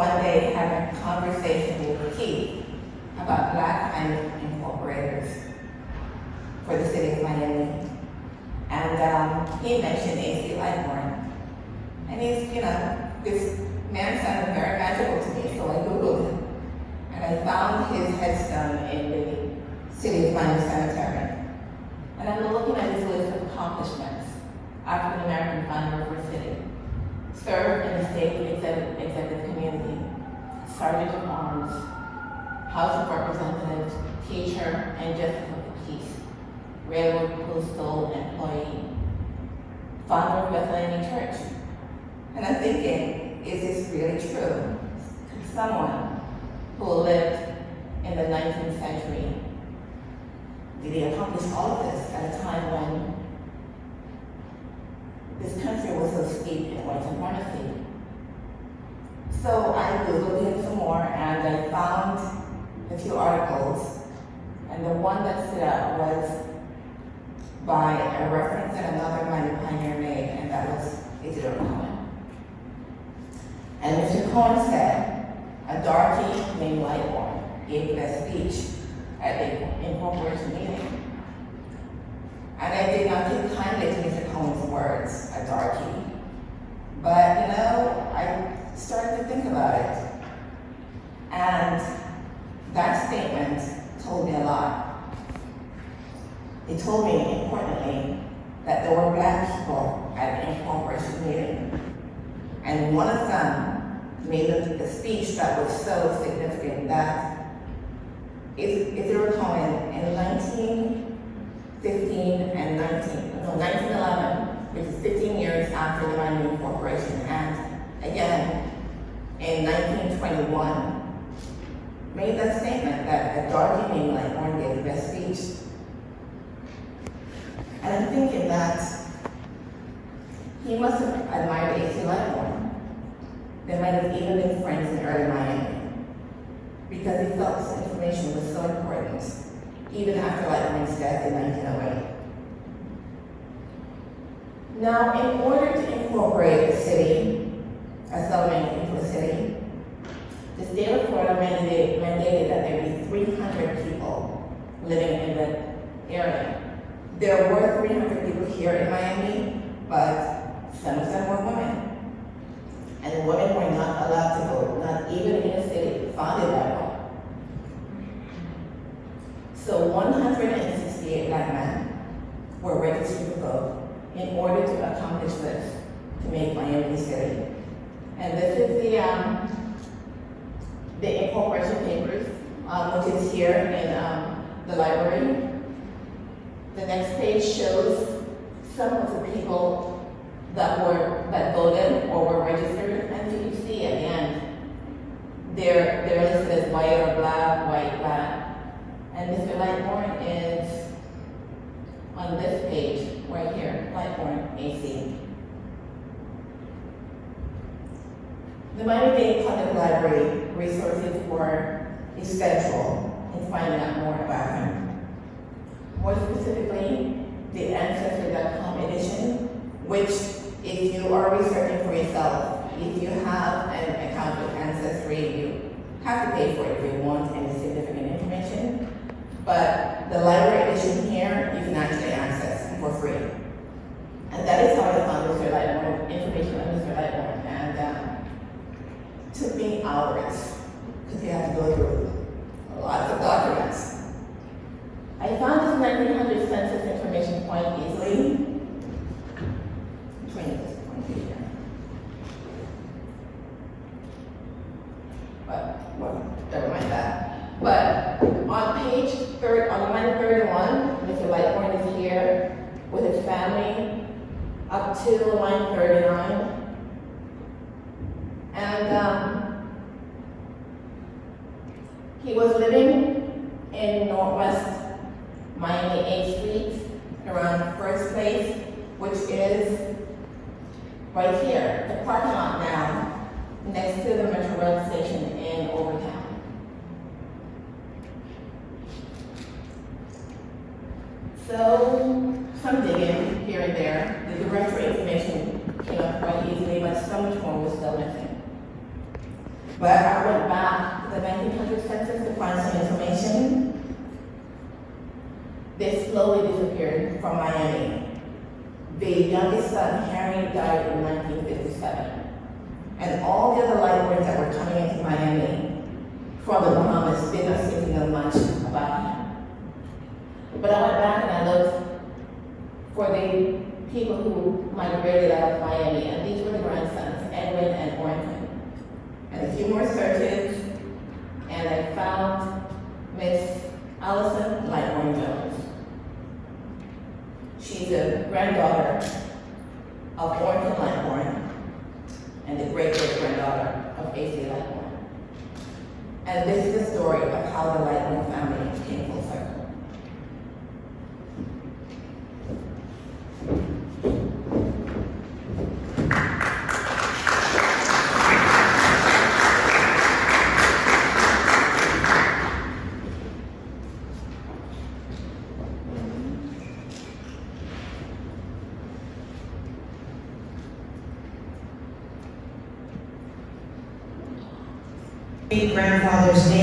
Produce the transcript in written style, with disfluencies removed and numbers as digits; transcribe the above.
one day having a conversation with Keith about Black climate incorporators for the city of Miami. And he mentioned A.C. Lightborn. And he's, this man sounded very magical to me, so I Googled him. And I found his headstone in the City of Miami Cemetery. And I'm looking at his list of accomplishments. African American founder of our city. Served in the state executive community. Sergeant of Arms. House of Representatives. Teacher and Justice of the Peace. Railroad postal employee. Founder of Bethlehem Church. And I'm thinking, is this really true? Someone who lived in the 19th century, did he accomplish all of this at a time when this country was so steeped in white supremacy? So I Googled him some more and I found a few articles, and the one that stood out was by a reference that another Miami pioneer made, and that was Isidore Cohen. And Mr. Cohen said, a darky named Lightborn gave that speech at the incorporation meeting. And I did not take kindly to Mr. Cohen's words, a darky. But I started to think about it. And that statement told me a lot. It told me, importantly, that there were Black people at the incorporation meeting. And one of them made a speech that was so significant that Isidore Cohen in 1911, which is 15 years after the Miami Incorporation, and again in 1921, made that statement that a darky named Lightborn gave the best speech. And I'm thinking that he must have admired A.C. Lightborn. They might have even been friends in early Miami, because he felt this information was so important, even after Lightborn's death in 1908. Now, in order to incorporate a city, a settlement into a city, the state of Florida mandated that there be 300 people living in the area. There were 300 people here in Miami, but some of them were women. And the women were not allowed to vote, not even in a city founded by one. So 168 Black men were registered to vote in order to accomplish this, to make Miami a city. And this is the incorporation papers, which is here in the library. The next page shows some of the people that voted or were registered, and you can see at the end, they're listed as white or black, white, black. And Mr. Lightborn is on this page, right here, Lightborn, AC. The Miami-Dade Public Library resources were essential in finding out more about him. More specifically, the Ancestry.com edition, which if you are researching for yourself, if you have an account with Ancestry, you have to pay for it if you want any significant information. But the library edition here, you can actually access for free. And that is how I found Mr. Lightborn, information on Mr. Lightborn. And took me hours, because you have to go through lots of documents. I found this 1900 census information quite easily. Never mind that. But on page on line 31, Mr. Lightborn is here with his family up to line 39. And he was living in Northwest Miami 8th Street, around First Place, which is right here, the parking lot now, next to the Metro Rail station in Overtown. So, some digging here and there. The directory information came up quite easily, but so much more was still missing. But I went back to the 1900 census to find some information. They slowly disappeared from Miami. The youngest son, Harry, died in 1957. And all the other Lightborns that were coming into Miami from the Bahamas did not seem to know much about him. But I went back and I looked for the people who migrated out of Miami, and these were the grandsons, Edwin and Orrington. And a few more searches, and I found Miss Allison Lightborn Jones. She's a granddaughter of Orrington Lightborn and the great-great-granddaughter of A.C. Lightborn. And this is the story of how the Lightborn family came full circle. Grandfather's name.